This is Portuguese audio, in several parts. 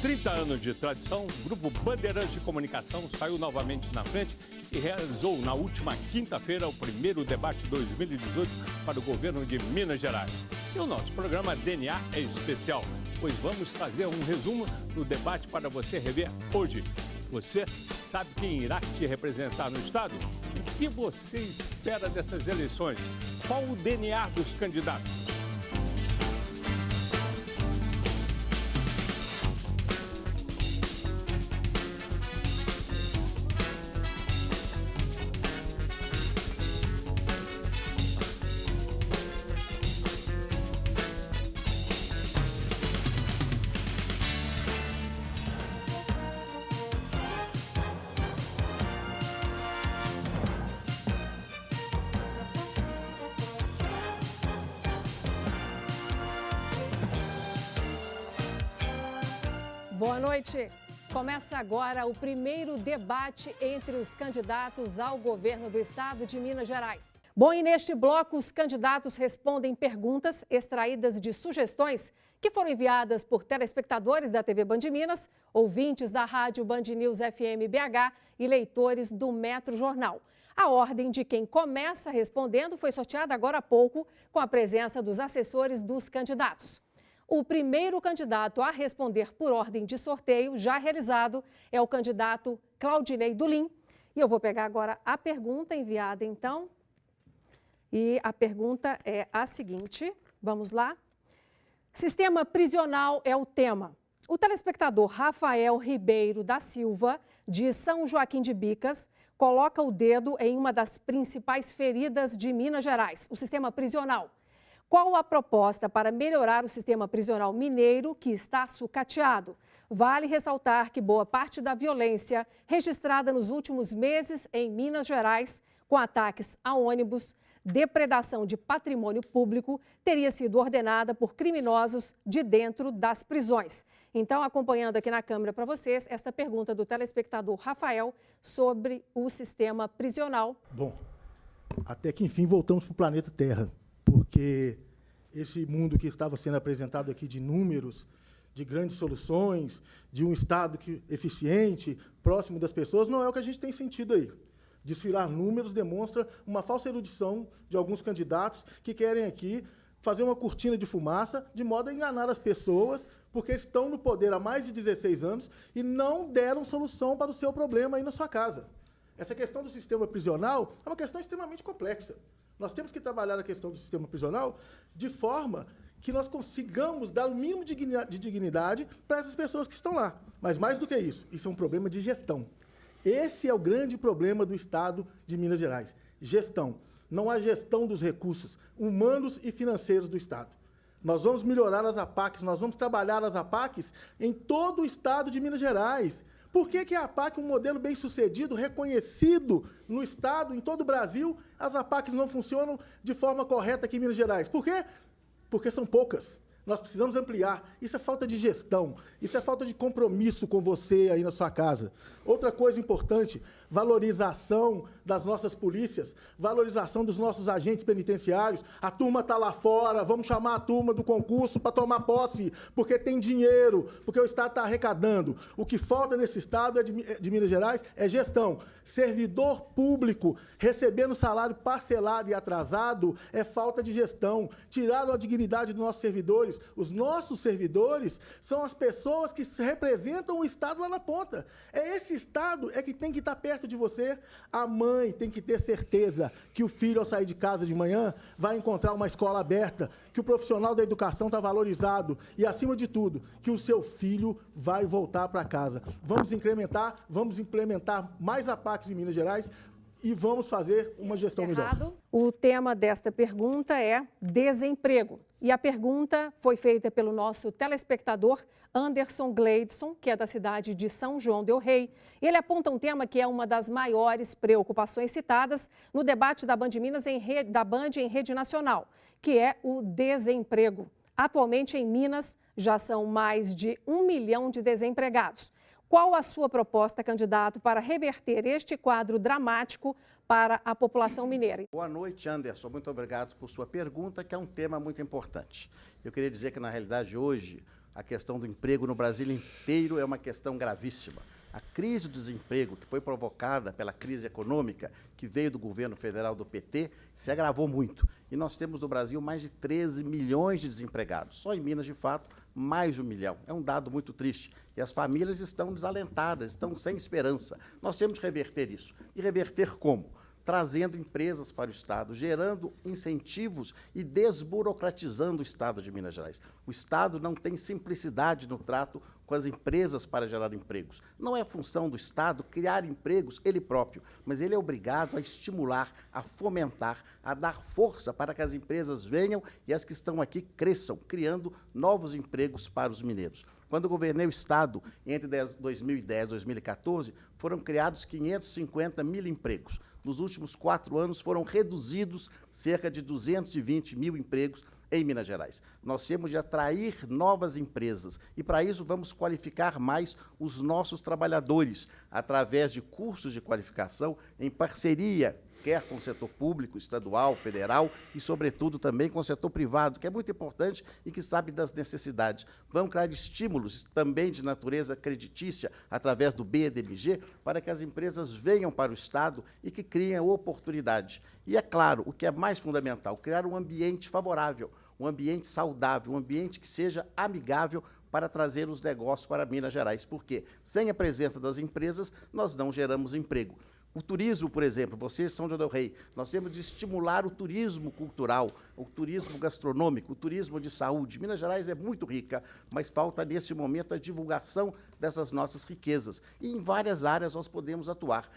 30 anos de tradição, o Grupo Bandeirantes de Comunicação saiu novamente na frente e realizou na última quinta-feira o primeiro debate 2018 para o governo de Minas Gerais. E o nosso programa DNA é especial, pois vamos trazer um resumo do debate para você rever hoje. Você sabe quem irá te representar no Estado? O que você espera dessas eleições? Qual o DNA dos candidatos? Boa noite. Começa agora o primeiro debate entre os candidatos ao governo do estado de Minas Gerais. Bom, e neste bloco os candidatos respondem perguntas extraídas de sugestões que foram enviadas por telespectadores da TV Band Minas, ouvintes da rádio Band News FM BH e leitores do Metro Jornal. A ordem de quem começa respondendo foi sorteada agora há pouco com a presença dos assessores dos candidatos. O primeiro candidato a responder por ordem de sorteio já realizado é o candidato Claudinei Dulim. E eu vou pegar agora a pergunta enviada, então. E a pergunta é a seguinte, vamos lá. Sistema prisional é o tema. O telespectador Rafael Ribeiro da Silva, de São Joaquim de Bicas, coloca o dedo em uma das principais feridas de Minas Gerais, o sistema prisional. Qual a proposta para melhorar o sistema prisional mineiro que está sucateado? Vale ressaltar que boa parte da violência registrada nos últimos meses em Minas Gerais, com ataques a ônibus, depredação de patrimônio público, teria sido ordenada por criminosos de dentro das prisões. Então, acompanhando aqui na câmera para vocês, esta pergunta do telespectador Rafael sobre o sistema prisional. Bom, até que enfim voltamos para o planeta Terra. Porque esse mundo que estava sendo apresentado aqui de números, de grandes soluções, de um Estado eficiente, próximo das pessoas, não é o que a gente tem sentido aí. Desfilar números demonstra uma falsa erudição de alguns candidatos que querem aqui fazer uma cortina de fumaça de modo a enganar as pessoas, porque estão no poder há mais de 16 anos e não deram solução para o seu problema aí na sua casa. Essa questão do sistema prisional é uma questão extremamente complexa. Nós temos que trabalhar a questão do sistema prisional de forma que nós consigamos dar o mínimo de dignidade para essas pessoas que estão lá. Mas mais do que isso é um problema de gestão. Esse é o grande problema do Estado de Minas Gerais. Gestão. Não há gestão dos recursos humanos e financeiros do Estado. Nós vamos melhorar as APACs, nós vamos trabalhar as APACs em todo o Estado de Minas Gerais. Por que a APAC é um modelo bem-sucedido, reconhecido no Estado, em todo o Brasil, as APACs não funcionam de forma correta aqui em Minas Gerais? Por quê? Porque são poucas. Nós precisamos ampliar. Isso é falta de gestão, isso é falta de compromisso com você aí na sua casa. Outra coisa importante, valorização das nossas polícias, valorização dos nossos agentes penitenciários. A turma está lá fora, vamos chamar a turma do concurso para tomar posse, porque tem dinheiro, porque o Estado está arrecadando. O que falta nesse Estado de Minas Gerais é gestão. Servidor público recebendo salário parcelado e atrasado é falta de gestão. Tiraram a dignidade dos nossos servidores. Os nossos servidores são as pessoas que representam o Estado lá na ponta. Esse Estado é que tem que estar perto de você. A mãe tem que ter certeza que o filho, ao sair de casa de manhã, vai encontrar uma escola aberta, que o profissional da educação está valorizado e, acima de tudo, que o seu filho vai voltar para casa. Vamos implementar mais APACs em Minas Gerais e vamos fazer uma gestão melhor. O tema desta pergunta é desemprego. E a pergunta foi feita pelo nosso telespectador Anderson Gleidson, que é da cidade de São João del Rei. Ele aponta um tema que é uma das maiores preocupações citadas no debate da Band Minas da Band em rede nacional, que é o desemprego. Atualmente, em Minas, já são mais de 1 milhão de desempregados. Qual a sua proposta, candidato, para reverter este quadro dramático para a população mineira? Boa noite, Anderson. Muito obrigado por sua pergunta, que é um tema muito importante. Eu queria dizer que, na realidade, hoje, A questão do emprego no Brasil inteiro é uma questão gravíssima. A crise do desemprego, que foi provocada pela crise econômica, que veio do governo federal do PT, se agravou muito. E nós temos no Brasil mais de 13 milhões de desempregados. Só em Minas, de fato, mais de 1 milhão. É um dado muito triste. E as famílias estão desalentadas, estão sem esperança. Nós temos que reverter isso. E reverter como? Trazendo empresas para o Estado, gerando incentivos e desburocratizando o Estado de Minas Gerais. O Estado não tem simplicidade no trato com as empresas para gerar empregos. Não é função do Estado criar empregos ele próprio, mas ele é obrigado a estimular, a fomentar, a dar força para que as empresas venham e as que estão aqui cresçam, criando novos empregos para os mineiros. Quando eu governei o Estado, entre 2010 e 2014, foram criados 550 mil empregos. Nos últimos 4 anos, foram reduzidos cerca de 220 mil empregos em Minas Gerais. Nós temos de atrair novas empresas e, para isso, vamos qualificar mais os nossos trabalhadores, através de cursos de qualificação em parceria, quer com o setor público, estadual, federal e, sobretudo, também com o setor privado, que é muito importante e que sabe das necessidades. Vamos criar estímulos também de natureza creditícia, através do BDMG, para que as empresas venham para o Estado e que criem oportunidades. E, é claro, o que é mais fundamental, criar um ambiente favorável, um ambiente saudável, um ambiente que seja amigável para trazer os negócios para Minas Gerais, porque sem a presença das empresas, nós não geramos emprego. O turismo, por exemplo, vocês são de São João del Rei, nós temos de estimular o turismo cultural, o turismo gastronômico, o turismo de saúde. Minas Gerais é muito rica, mas falta nesse momento a divulgação dessas nossas riquezas. E em várias áreas nós podemos atuar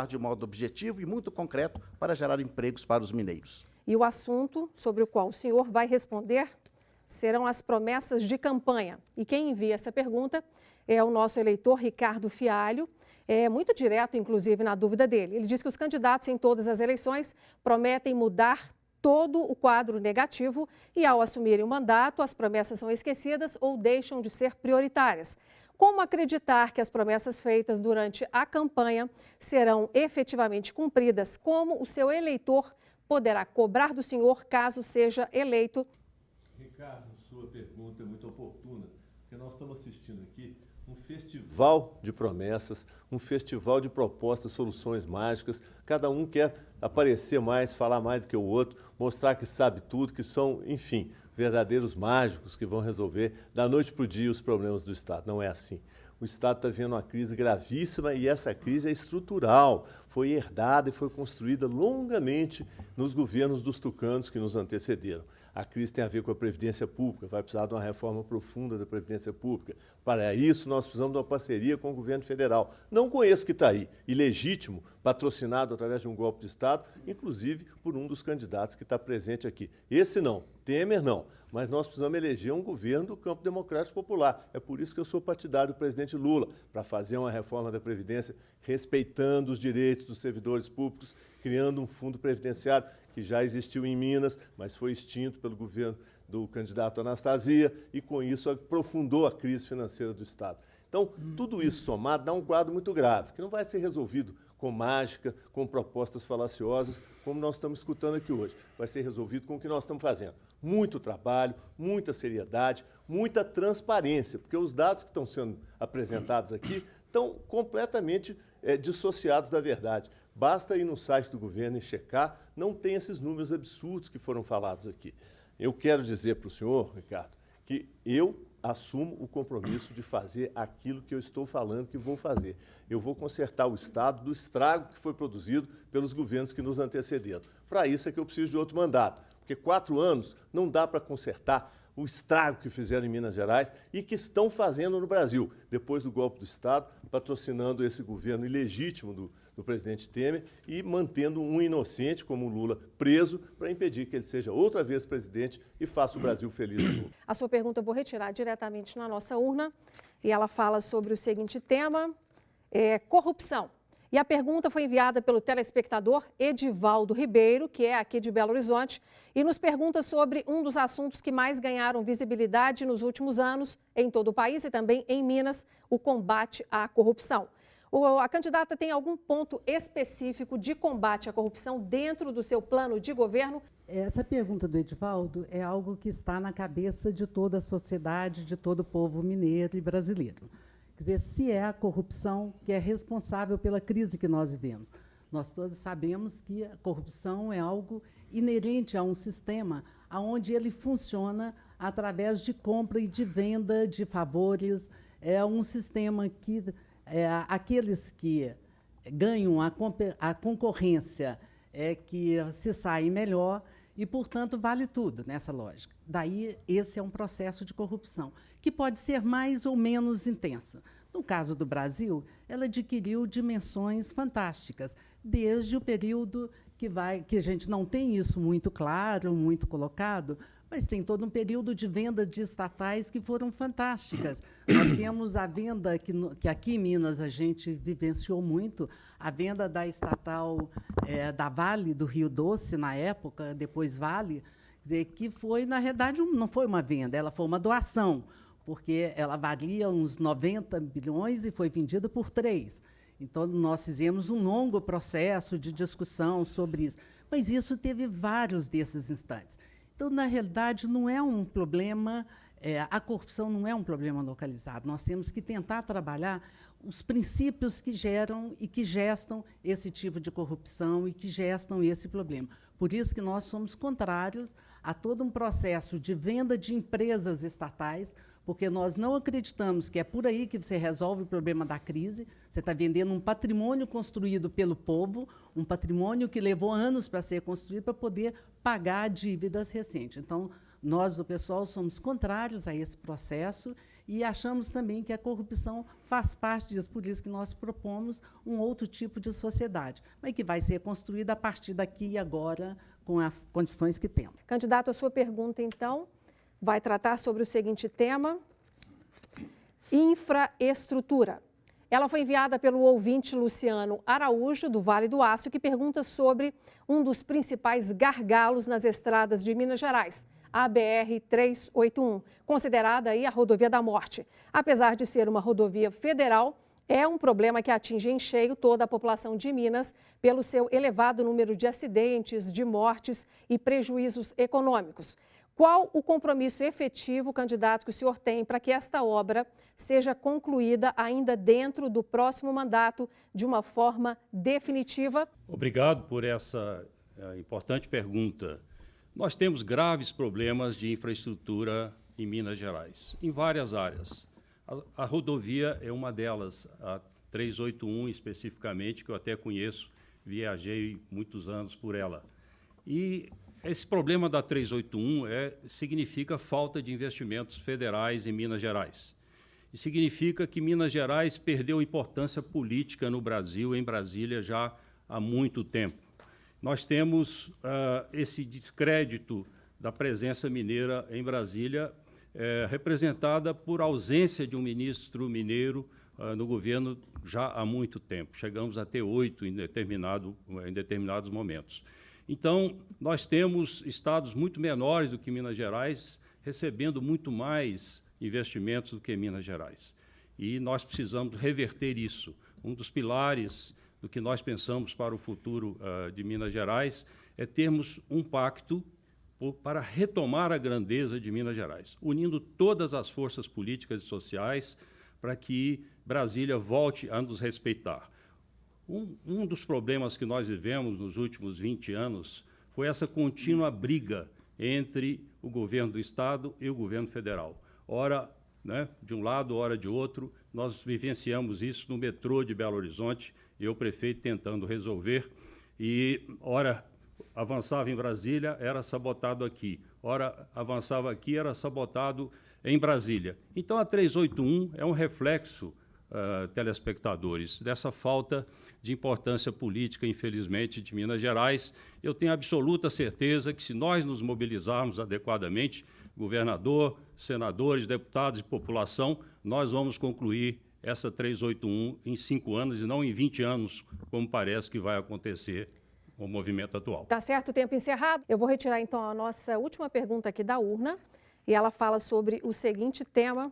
de modo objetivo e muito concreto para gerar empregos para os mineiros. E o assunto sobre o qual o senhor vai responder serão as promessas de campanha. E quem envia essa pergunta é o nosso eleitor Ricardo Fialho. É muito direto, inclusive, na dúvida dele. Ele diz que os candidatos em todas as eleições prometem mudar todo o quadro negativo e, ao assumirem o mandato, as promessas são esquecidas ou deixam de ser prioritárias. Como acreditar que as promessas feitas durante a campanha serão efetivamente cumpridas? Como o seu eleitor poderá cobrar do senhor caso seja eleito? Ricardo, sua pergunta é muito oportuna, porque nós estamos assistindo aqui um festival de promessas, um festival de propostas, soluções mágicas. Cada um quer aparecer mais, falar mais do que o outro, mostrar que sabe tudo, que são, enfim, verdadeiros mágicos que vão resolver da noite para o dia os problemas do Estado. Não é assim. O Estado está vivendo uma crise gravíssima e essa crise é estrutural. Foi herdada e foi construída longamente nos governos dos tucanos que nos antecederam. A crise tem a ver com a Previdência Pública, vai precisar de uma reforma profunda da Previdência Pública. Para isso, nós precisamos de uma parceria com o governo federal. Não com esse que está aí, ilegítimo, patrocinado através de um golpe de Estado, inclusive por um dos candidatos que está presente aqui. Esse não, Temer não, mas nós precisamos eleger um governo do campo democrático popular. É por isso que eu sou partidário do presidente Lula, para fazer uma reforma da Previdência respeitando os direitos dos servidores públicos, criando um fundo previdenciário que já existiu em Minas, mas foi extinto pelo governo do candidato Anastasia e, com isso, aprofundou a crise financeira do Estado. Então, tudo isso somado dá um quadro muito grave, que não vai ser resolvido com mágica, com propostas falaciosas, como nós estamos escutando aqui hoje. Vai ser resolvido com o que nós estamos fazendo. Muito trabalho, muita seriedade, muita transparência, porque os dados que estão sendo apresentados aqui estão completamente dissociados da verdade. Basta ir no site do governo e checar, não tem esses números absurdos que foram falados aqui. Eu quero dizer para o senhor, Ricardo, que eu assumo o compromisso de fazer aquilo que eu estou falando que vou fazer. Eu vou consertar o Estado do estrago que foi produzido pelos governos que nos antecederam. Para isso é que eu preciso de outro mandato, porque 4 anos não dá para consertar o estrago que fizeram em Minas Gerais e que estão fazendo no Brasil, depois do golpe do Estado, patrocinando esse governo ilegítimo do presidente Temer e mantendo um inocente como o Lula preso para impedir que ele seja outra vez presidente e faça o Brasil feliz de novo. A sua pergunta eu vou retirar diretamente na nossa urna e ela fala sobre o seguinte tema, corrupção. E a pergunta foi enviada pelo telespectador Edivaldo Ribeiro, que é aqui de Belo Horizonte, e nos pergunta sobre um dos assuntos que mais ganharam visibilidade nos últimos anos em todo o país e também em Minas, o combate à corrupção. A candidata tem algum ponto específico de combate à corrupção dentro do seu plano de governo? Essa pergunta do Edivaldo é algo que está na cabeça de toda a sociedade, de todo o povo mineiro e brasileiro. Quer dizer, se é a corrupção que é responsável pela crise que nós vivemos. Nós todos sabemos que a corrupção é algo inerente a um sistema onde ele funciona através de compra e de venda de favores. É um sistema que aqueles que ganham a concorrência que se saem melhor e, portanto, vale tudo nessa lógica. Daí, esse é um processo de corrupção, que pode ser mais ou menos intenso. No caso do Brasil, ela adquiriu dimensões fantásticas, desde o período que a gente não tem isso muito claro, muito colocado, mas tem todo um período de venda de estatais que foram fantásticas. Nós temos a venda que aqui em Minas a gente vivenciou muito, a venda da estatal da Vale, do Rio Doce, na época, depois Vale, quer dizer, que foi, na realidade, não foi uma venda, ela foi uma doação, porque ela valia uns 90 bilhões e foi vendida por 3. Então, nós fizemos um longo processo de discussão sobre isso, mas isso teve vários desses instantes. Então, na realidade, não é um problema, a corrupção não é um problema localizado. Nós temos que tentar trabalhar os princípios que geram e que gestam esse tipo de corrupção e que gestam esse problema. Por isso que nós somos contrários a todo um processo de venda de empresas estatais, porque nós não acreditamos que é por aí que você resolve o problema da crise. Você está vendendo um patrimônio construído pelo povo, um patrimônio que levou anos para ser construído para poder pagar dívidas recentes. Então, nós do PSOL somos contrários a esse processo e achamos também que a corrupção faz parte disso, por isso que nós propomos um outro tipo de sociedade, mas que vai ser construída a partir daqui e agora, com as condições que temos. Candidato, a sua pergunta, então, vai tratar sobre o seguinte tema: infraestrutura. Ela foi enviada pelo ouvinte Luciano Araújo, do Vale do Aço, que pergunta sobre um dos principais gargalos nas estradas de Minas Gerais, a BR-381, considerada aí a rodovia da morte. Apesar de ser uma rodovia federal, é um problema que atinge em cheio toda a população de Minas pelo seu elevado número de acidentes, de mortes e prejuízos econômicos. Qual o compromisso efetivo, candidato, que o senhor tem para que esta obra seja concluída ainda dentro do próximo mandato de uma forma definitiva? Obrigado por essa importante pergunta. Nós temos graves problemas de infraestrutura em Minas Gerais, em várias áreas. A rodovia é uma delas, a 381 especificamente, que eu até conheço, viajei muitos anos por ela. E esse problema da 381 significa falta de investimentos federais em Minas Gerais. E significa que Minas Gerais perdeu importância política no Brasil, em Brasília, já há muito tempo. Nós temos esse descrédito da presença mineira em Brasília, representada por ausência de um ministro mineiro no governo já há muito tempo. Chegamos a ter 8 em determinados momentos. Então, nós temos estados muito menores do que Minas Gerais, recebendo muito mais investimentos do que Minas Gerais. E nós precisamos reverter isso. Um dos pilares do que nós pensamos para o futuro de Minas Gerais é termos um pacto para retomar a grandeza de Minas Gerais, unindo todas as forças políticas e sociais para que Brasília volte a nos respeitar. Um dos problemas que nós vivemos nos últimos 20 anos foi essa contínua briga entre o governo do Estado e o governo federal. Ora, de um lado, ora de outro, nós vivenciamos isso no metrô de Belo Horizonte, eu, prefeito, tentando resolver, e ora avançava em Brasília, era sabotado aqui. Ora avançava aqui, era sabotado em Brasília. Então, a 381 é um reflexo, telespectadores, dessa falta de importância política, infelizmente, de Minas Gerais. Eu tenho absoluta certeza que, se nós nos mobilizarmos adequadamente, governador, senadores, deputados e população, nós vamos concluir essa 381 em 5 anos e não em 20 anos, como parece que vai acontecer com o movimento atual. Tá certo, tempo encerrado. Eu vou retirar, então, a nossa última pergunta aqui da urna, e ela fala sobre o seguinte tema.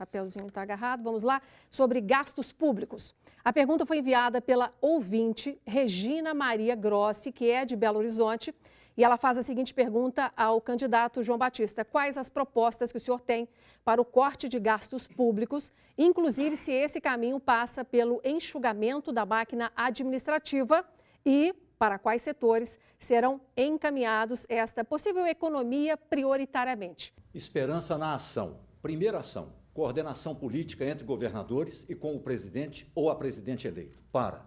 papelzinho está agarrado, vamos lá, sobre gastos públicos. A pergunta foi enviada pela ouvinte Regina Maria Grossi, que é de Belo Horizonte, e ela faz a seguinte pergunta ao candidato João Batista: quais as propostas que o senhor tem para o corte de gastos públicos, inclusive se esse caminho passa pelo enxugamento da máquina administrativa e para quais setores serão encaminhados esta possível economia prioritariamente? Esperança na ação. Primeira ação, coordenação política entre governadores e com o presidente ou a presidente eleito. Para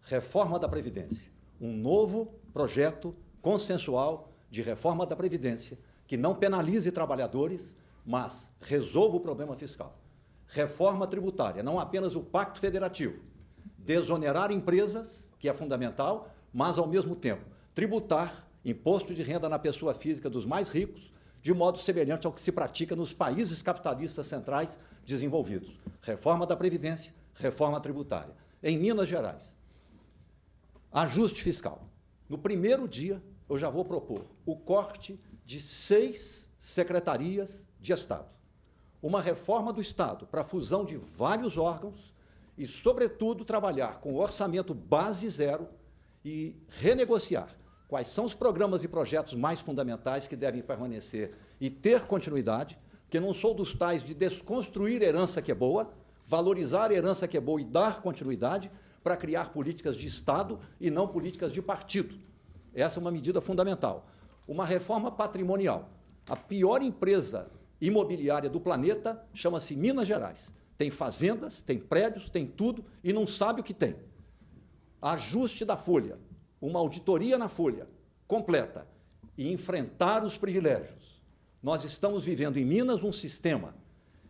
reforma da Previdência, um novo projeto consensual de reforma da Previdência que não penalize trabalhadores, mas resolva o problema fiscal. Reforma tributária, não apenas o pacto federativo, desonerar empresas, que é fundamental, mas, ao mesmo tempo, tributar imposto de renda na pessoa física dos mais ricos, de modo semelhante ao que se pratica nos países capitalistas centrais desenvolvidos. Reforma da Previdência, reforma tributária. Em Minas Gerais, ajuste fiscal. No primeiro dia, eu já vou propor o corte de 6 secretarias de Estado. Uma reforma do Estado para a fusão de vários órgãos e, sobretudo, trabalhar com o orçamento base zero e renegociar quais são os programas e projetos mais fundamentais que devem permanecer e ter continuidade, porque não sou dos tais de desconstruir herança que é boa, valorizar a herança que é boa e dar continuidade para criar políticas de Estado e não políticas de partido. Essa é uma medida fundamental. Uma reforma patrimonial. A pior empresa imobiliária do planeta chama-se Minas Gerais. Tem fazendas, tem prédios, tem tudo e não sabe o que tem. Ajuste da folha, uma auditoria na folha completa e enfrentar os privilégios. Nós estamos vivendo em Minas um sistema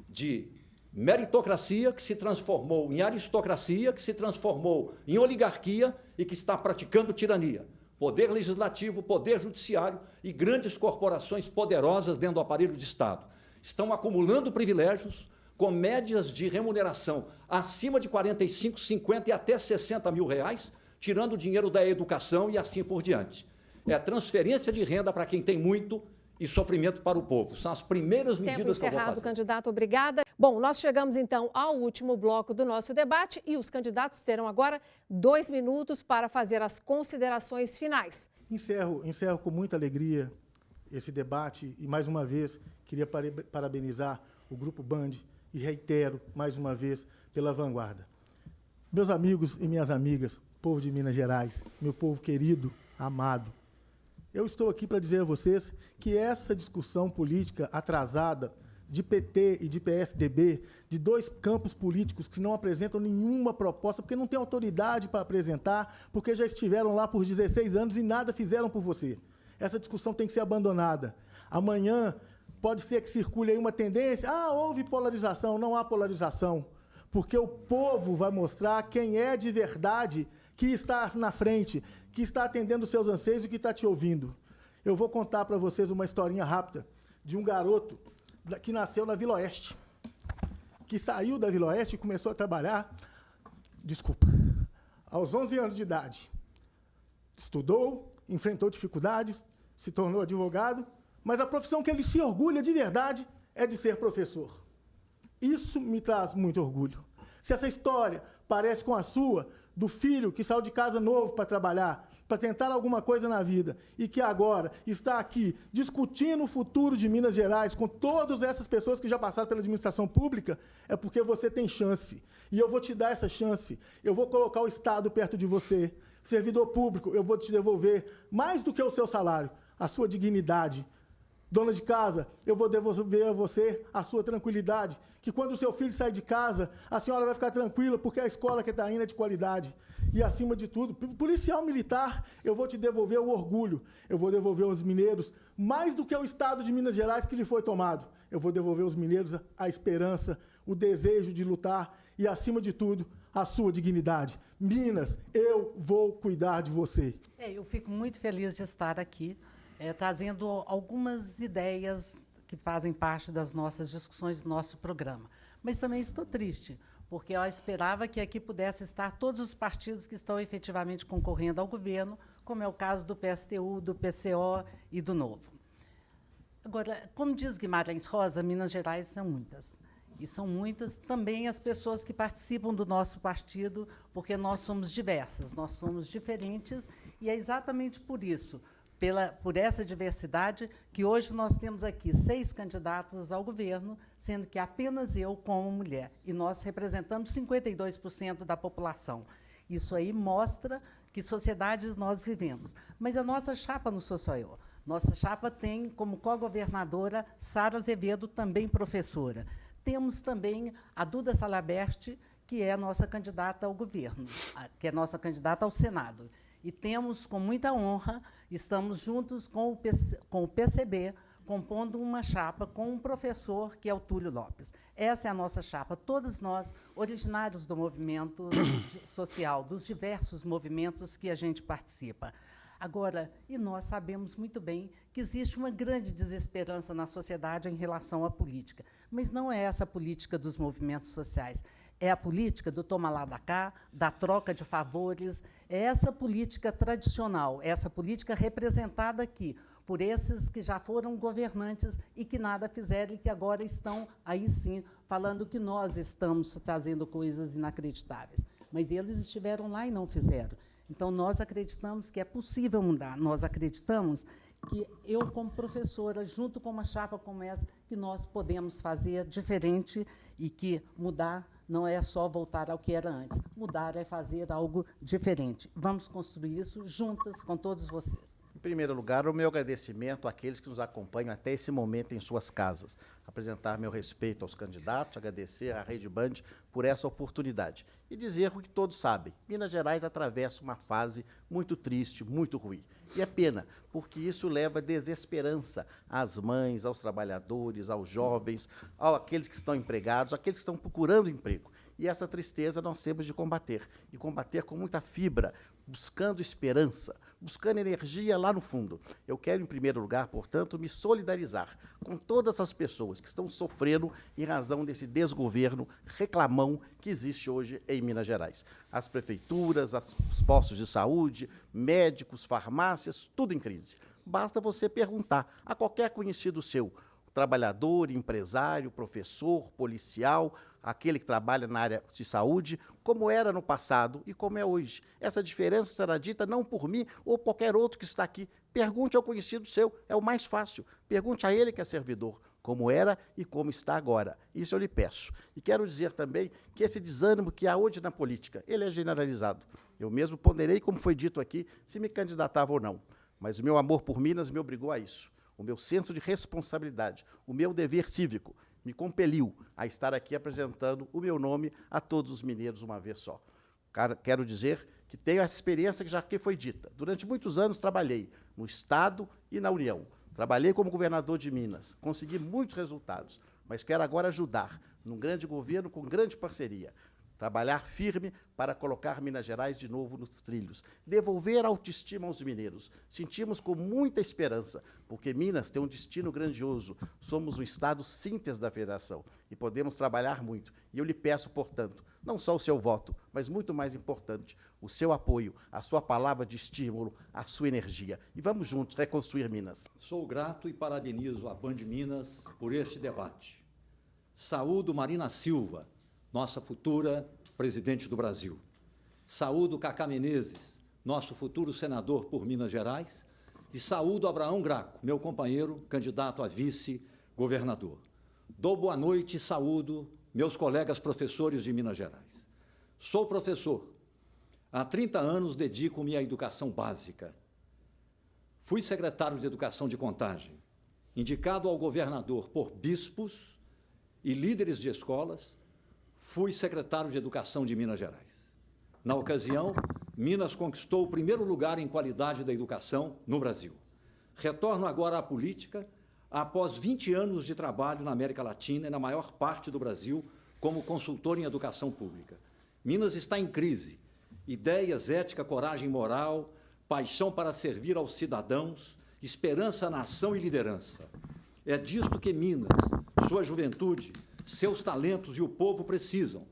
de meritocracia que se transformou em aristocracia, que se transformou em oligarquia e que está praticando tirania. Poder legislativo, poder judiciário e grandes corporações poderosas dentro do aparelho de Estado estão acumulando privilégios com médias de remuneração acima de 45, 50 e até 60 mil reais, tirando dinheiro da educação e assim por diante. É transferência de renda para quem tem muito e sofrimento para o povo. São as primeiras medidas que eu vou fazer. Candidato, obrigada. Bom, nós chegamos então ao último bloco do nosso debate e os candidatos terão agora 2 minutos para fazer as considerações finais. Encerro com muita alegria esse debate e, mais uma vez, queria parabenizar o Grupo Band e reitero, mais uma vez, pela vanguarda. Meus amigos e minhas amigas, povo de Minas Gerais, meu povo querido, amado, eu estou aqui para dizer a vocês que essa discussão política atrasada de PT e de PSDB, de 2 campos políticos que não apresentam nenhuma proposta, porque não têm autoridade para apresentar, porque já estiveram lá por 16 anos e nada fizeram por você. Essa discussão tem que ser abandonada. Amanhã pode ser que circule aí uma tendência, houve polarização, não há polarização, porque o povo vai mostrar quem é de verdade que está na frente, que está atendendo os seus anseios e que está te ouvindo. Eu vou contar para vocês uma historinha rápida de um garoto que nasceu na Vila Oeste, que saiu da Vila Oeste e começou a trabalhar, aos 11 anos de idade. Estudou, enfrentou dificuldades, se tornou advogado, mas a profissão que ele se orgulha de verdade é de ser professor. Isso me traz muito orgulho. Se essa história parece com a sua, do filho que saiu de casa novo para trabalhar, para tentar alguma coisa na vida, e que agora está aqui discutindo o futuro de Minas Gerais com todas essas pessoas que já passaram pela administração pública, é porque você tem chance. E eu vou te dar essa chance. Eu vou colocar o Estado perto de você. Servidor público, eu vou te devolver mais do que o seu salário, a sua dignidade. Dona de casa, eu vou devolver a você a sua tranquilidade, que quando o seu filho sair de casa, a senhora vai ficar tranquila, porque a escola que está indo é de qualidade. E, acima de tudo, policial militar, eu vou te devolver o orgulho, eu vou devolver aos mineiros, mais do que o Estado de Minas Gerais que lhe foi tomado. Eu vou devolver aos mineiros a esperança, o desejo de lutar e, acima de tudo, a sua dignidade. Minas, eu vou cuidar de você. Eu fico muito feliz de estar aqui, trazendo algumas ideias que fazem parte das nossas discussões do nosso programa. Mas também estou triste, porque eu esperava que aqui pudesse estar todos os partidos que estão efetivamente concorrendo ao governo, como é o caso do PSTU, do PCO e do Novo. Agora, como diz Guimarães Rosa, Minas Gerais são muitas. E são muitas também as pessoas que participam do nosso partido, porque nós somos diversas, nós somos diferentes, e é exatamente por isso, por essa diversidade, que hoje nós temos aqui 6 candidatos ao governo, sendo que apenas eu como mulher. E nós representamos 52% da população. Isso aí mostra que sociedades nós vivemos. Mas a nossa chapa não sou só eu. Nossa chapa tem como co-governadora Sara Azevedo, também professora. Temos também a Duda Salabert, que é a nossa candidata ao governo, que é nossa candidata ao Senado. E temos, com muita honra, estamos juntos com o PCB, compondo uma chapa com um professor, que é o Túlio Lopes. Essa é a nossa chapa. Todos nós, originários do movimento social, dos diversos movimentos que a gente participa. Agora, e nós sabemos muito bem que existe uma grande desesperança na sociedade em relação à política. Mas não é essa a política dos movimentos sociais. É a política do toma lá da cá, da troca de favores, é essa política tradicional, essa política representada aqui por esses que já foram governantes e que nada fizeram e que agora estão, aí sim, falando que nós estamos trazendo coisas inacreditáveis. Mas eles estiveram lá e não fizeram. Então, nós acreditamos que é possível mudar. Nós acreditamos que eu, como professora, junto com uma chapa como essa, que nós podemos fazer diferente e que mudar não é só voltar ao que era antes. Mudar é fazer algo diferente. Vamos construir isso juntas com todos vocês. Em primeiro lugar, o meu agradecimento àqueles que nos acompanham até esse momento em suas casas. Apresentar meu respeito aos candidatos, agradecer à Rede Band por essa oportunidade. E dizer o que todos sabem, Minas Gerais atravessa uma fase muito triste, muito ruim. E é pena, porque isso leva desesperança às mães, aos trabalhadores, aos jovens, àqueles que estão empregados, àqueles que estão procurando emprego. E essa tristeza nós temos de combater, e combater com muita fibra, buscando esperança, buscando energia lá no fundo. Eu quero, em primeiro lugar, portanto, me solidarizar com todas as pessoas que estão sofrendo em razão desse desgoverno reclamão que existe hoje em Minas Gerais. As prefeituras, os postos de saúde, médicos, farmácias, tudo em crise. Basta você perguntar a qualquer conhecido seu, trabalhador, empresário, professor, policial, aquele que trabalha na área de saúde, como era no passado e como é hoje. Essa diferença será dita não por mim ou qualquer outro que está aqui. Pergunte ao conhecido seu, é o mais fácil. Pergunte a ele que é servidor, como era e como está agora. Isso eu lhe peço. E quero dizer também que esse desânimo que há hoje na política, ele é generalizado. Eu mesmo ponderei, como foi dito aqui, se me candidatava ou não. Mas o meu amor por Minas me obrigou a isso. O meu senso de responsabilidade, o meu dever cívico, me compeliu a estar aqui apresentando o meu nome a todos os mineiros uma vez só. Quero dizer que tenho essa experiência que já aqui foi dita. Durante muitos anos trabalhei no Estado e na União. Trabalhei como governador de Minas, consegui muitos resultados, mas quero agora ajudar num grande governo com grande parceria. Trabalhar firme para colocar Minas Gerais de novo nos trilhos. Devolver a autoestima aos mineiros. Sentimos com muita esperança, porque Minas tem um destino grandioso. Somos um estado síntese da federação e podemos trabalhar muito. E eu lhe peço, portanto, não só o seu voto, mas muito mais importante, o seu apoio, a sua palavra de estímulo, a sua energia. E vamos juntos reconstruir Minas. Sou grato e parabenizo a Band Minas por este debate. Saúdo Marina Silva, nossa futura presidente do Brasil. Saúdo Cacá Menezes, nosso futuro senador por Minas Gerais, e saúdo Abraão Graco, meu companheiro, candidato a vice-governador. Dou boa noite e saúdo meus colegas professores de Minas Gerais. Sou professor. Há 30 anos dedico-me à educação básica. Fui secretário de Educação de Contagem, indicado ao governador por bispos e líderes de escolas. Fui secretário de Educação de Minas Gerais. Na ocasião, Minas conquistou o primeiro lugar em qualidade da educação no Brasil. Retorno agora à política, após 20 anos de trabalho na América Latina e na maior parte do Brasil como consultor em educação pública. Minas está em crise. Ideias, ética, coragem moral, paixão para servir aos cidadãos, esperança na ação e liderança. É disto que Minas, sua juventude, seus talentos e o povo precisam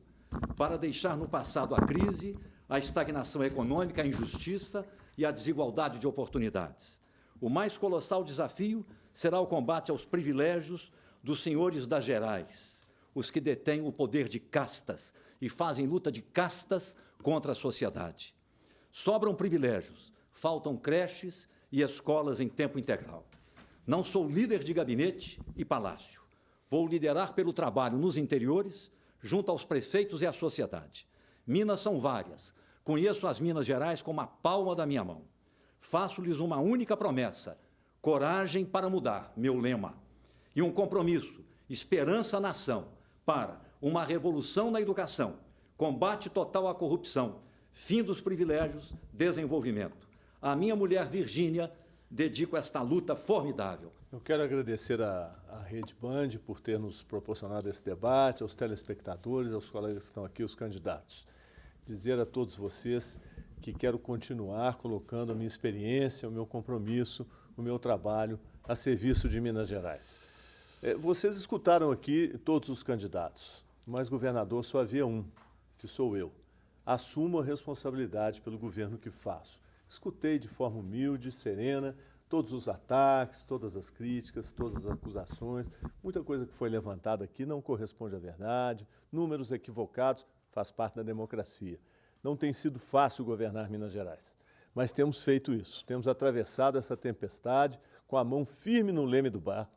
para deixar no passado a crise, a estagnação econômica, a injustiça e a desigualdade de oportunidades. O mais colossal desafio será o combate aos privilégios dos senhores das Gerais. os que detêm o poder de castas e fazem luta de castas contra a sociedade. Sobram privilégios, faltam creches e escolas em tempo integral. Não sou líder de gabinete e palácio. Vou liderar pelo trabalho nos interiores, junto aos prefeitos e à sociedade. Minas são várias. Conheço as Minas Gerais como a palma da minha mão. Faço-lhes uma única promessa: coragem para mudar, meu lema. E um compromisso: esperança na ação, para uma revolução na educação, combate total à corrupção, fim dos privilégios, desenvolvimento. À minha mulher Virgínia, dedico esta luta formidável. Eu quero agradecer à Rede Band por ter nos proporcionado esse debate, aos telespectadores, aos colegas que estão aqui, os candidatos. Dizer a todos vocês que quero continuar colocando a minha experiência, o meu compromisso, o meu trabalho a serviço de Minas Gerais. Vocês escutaram aqui todos os candidatos, mas governador só havia um, que sou eu. Assumo a responsabilidade pelo governo que faço. Escutei de forma humilde, serena, todos os ataques, todas as críticas, todas as acusações, muita coisa que foi levantada aqui não corresponde à verdade, números equivocados, faz parte da democracia. Não tem sido fácil governar Minas Gerais, mas temos feito isso, temos atravessado essa tempestade com a mão firme no leme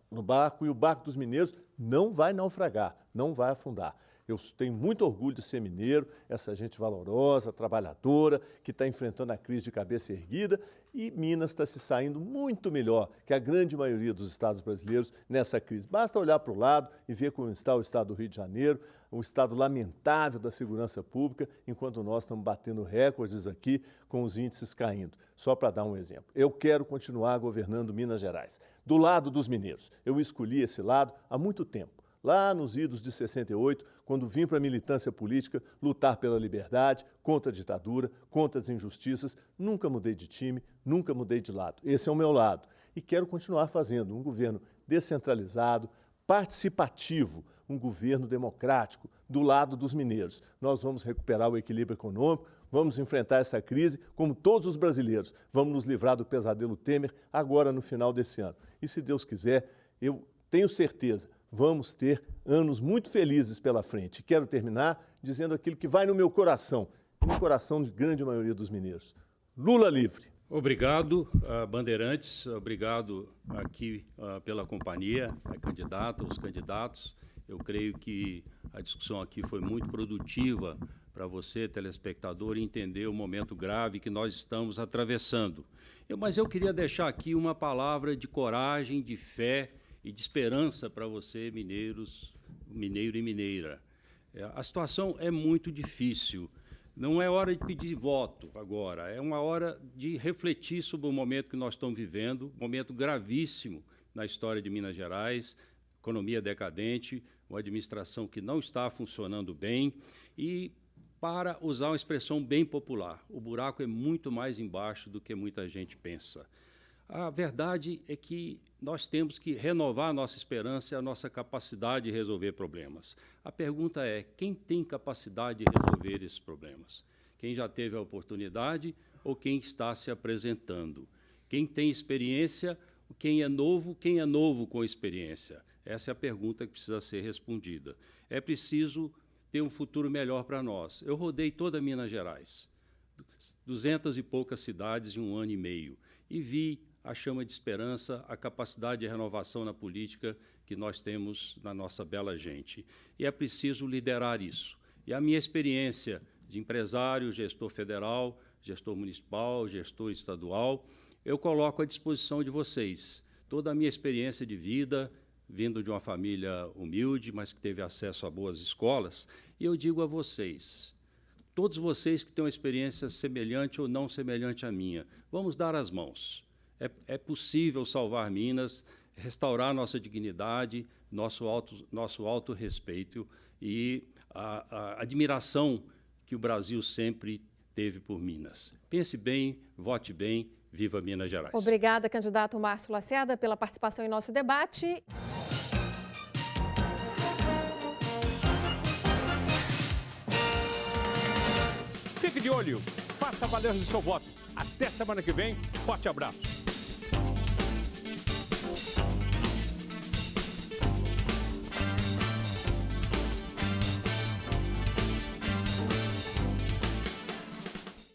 no barco, e o barco dos mineiros não vai naufragar, não vai afundar. Eu tenho muito orgulho de ser mineiro, essa gente valorosa, trabalhadora, que está enfrentando a crise de cabeça erguida, e Minas está se saindo muito melhor que a grande maioria dos estados brasileiros nessa crise. Basta olhar para o lado e ver como está o estado do Rio de Janeiro, um estado lamentável da segurança pública, enquanto nós estamos batendo recordes aqui com os índices caindo. Só para dar um exemplo. Eu quero continuar governando Minas Gerais, do lado dos mineiros. Eu escolhi esse lado há muito tempo. Lá nos idos de 68, quando vim para a militância política, lutar pela liberdade, contra a ditadura, contra as injustiças, nunca mudei de time, nunca mudei de lado. Esse é o meu lado. E quero continuar fazendo um governo descentralizado, participativo, um governo democrático, do lado dos mineiros. Nós vamos recuperar o equilíbrio econômico, vamos enfrentar essa crise como todos os brasileiros. Vamos nos livrar do pesadelo Temer agora no final desse ano. E se Deus quiser, eu tenho certeza, vamos ter anos muito felizes pela frente. Quero terminar dizendo aquilo que vai no meu coração, e no coração de grande maioria dos mineiros. Lula livre. Obrigado, Bandeirantes, obrigado aqui pela companhia, a candidata, os candidatos. Eu creio que a discussão aqui foi muito produtiva para você, telespectador, entender o momento grave que nós estamos atravessando. Mas eu queria deixar aqui uma palavra de coragem, de fé e de esperança para você, mineiro e mineira. A situação é muito difícil. Não é hora de pedir voto agora, é uma hora de refletir sobre o momento que nós estamos vivendo, um momento gravíssimo na história de Minas Gerais, economia decadente, uma administração que não está funcionando bem e, para usar uma expressão bem popular, o buraco é muito mais embaixo do que muita gente pensa. A verdade é que nós temos que renovar a nossa esperança e a nossa capacidade de resolver problemas. A pergunta é, quem tem capacidade de resolver esses problemas? Quem já teve a oportunidade ou quem está se apresentando? Quem tem experiência, quem é novo com experiência? Essa é a pergunta que precisa ser respondida. É preciso ter um futuro melhor para nós. Eu rodei toda Minas Gerais, 200 e poucas cidades em 1 ano e meio, e vi a chama de esperança, a capacidade de renovação na política que nós temos na nossa bela gente. E é preciso liderar isso. E a minha experiência de empresário, gestor federal, gestor municipal, gestor estadual, eu coloco à disposição de vocês. Toda a minha experiência de vida, vindo de uma família humilde, mas que teve acesso a boas escolas, e eu digo a vocês, todos vocês que têm uma experiência semelhante ou não semelhante à minha, vamos dar as mãos. É possível salvar Minas, restaurar nossa dignidade, nosso autorrespeito e a admiração que o Brasil sempre teve por Minas. Pense bem, vote bem, viva Minas Gerais. Obrigada, candidato Márcio Lacerda, pela participação em nosso debate. Fique de olho, faça valer o seu voto. Até semana que vem, forte abraço.